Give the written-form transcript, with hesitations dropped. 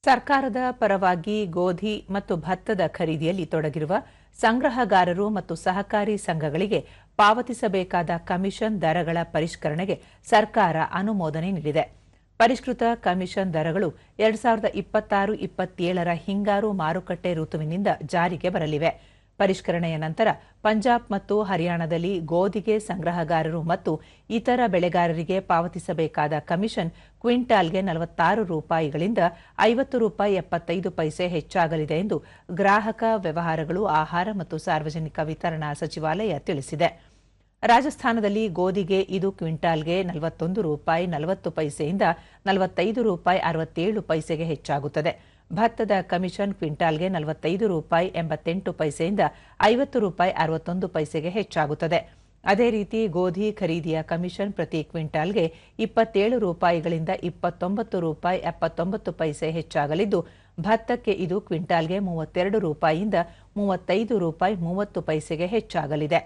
ಸರ್ಕಾರದ ಪರವಾಗಿ ಗೋಧಿ ಮತ್ತು ಭತ್ತದ ಖರೀದಿಯಲ್ಲಿ ತೊಡಗಿರುವ ಸಂಗ್ರಹಗಾರರು ಮತ್ತು ಸಹಕಾರಿ ಸಂಘಗಳಿಗೆ ಪಾವತಿಸಬೇಕಾದ ಕಮಿಷನ್ ದರಗಳ ಪರಿಷ್ಕರಣೆಗೆ ಸರ್ಕಾರ ಅನುಮೋದನೆ ನೀಡಿದೆ. ಪರಿಷ್ಕೃತ ಕಮಿಷನ್ ದರಗಳು 2026-27ರ ಹಿಂಗಾರು ಮಾರುಕಟ್ಟೆ ಋತುವಿನಿಂದ ಜಾರಿಗೆ ಬರಲಿವೆ. ಪರಿಷ್ಕರಣೆಯ ನಂತರ ಪಂಜಾಬ್ ಮತ್ತು ಹರಿಯಾಣದಲ್ಲಿ ಗೋಧಿಗೆ ಸಂಗ್ರಹಗಾರರು ಮತ್ತು ಇತರ ಬೆಳೆಗಾರರಿಗೆ ಪಾವತಿಸಬೇಕಾದ ಕಮಿಷನ್ ಕ್ವಿಂಟಾಲ್ಗೆ ₹46ಗಳಿಂದ ₹50.75 ಹೆಚ್ಚಾಗಲಿದೆ ಎಂದು ಗ್ರಾಹಕ ವ್ಯವಹಾರಗಳು, ಆಹಾರ ಮತ್ತು ಸಾರ್ವಜನಿಕ ವಿತರಣಾ ಸಚಿವಾಲಯ ತಿಳಿಸಿದೆ. ರಾಜಸ್ಥಾನದಲ್ಲಿ ಗೋಧಿಗೆ ಇದು ಕ್ವಿಂಟಾಲ್ಗೆ ₹41.40ಯಿಂದ ₹45.67 ಹೆಚ್ಚಾಗುತ್ತದೆ. ಭತ್ತದ ಕಮಿಷನ್ ಕ್ವಿಂಟಾಲ್ಗೆ ₹45.88ಯಿಂದ ₹50.61 ಹೆಚ್ಚಾಗುತ್ತದೆ. ಅದೇ ರೀತಿ ಗೋಧಿ ಖರೀದಿಯ ಕಮಿಷನ್ ಪ್ರತಿ ಕ್ವಿಂಟಾಲ್ಗೆ ₹27ಗಳಿಂದ ₹29.79 ಹೆಚ್ಚಾಗಲಿದ್ದು, ಭತ್ತಕ್ಕೆ ಇದು ಕ್ವಿಂಟಾಲ್ಗೆ ₹32ಯಿಂದ ₹35.30 ಹೆಚ್ಚಾಗಲಿದೆ.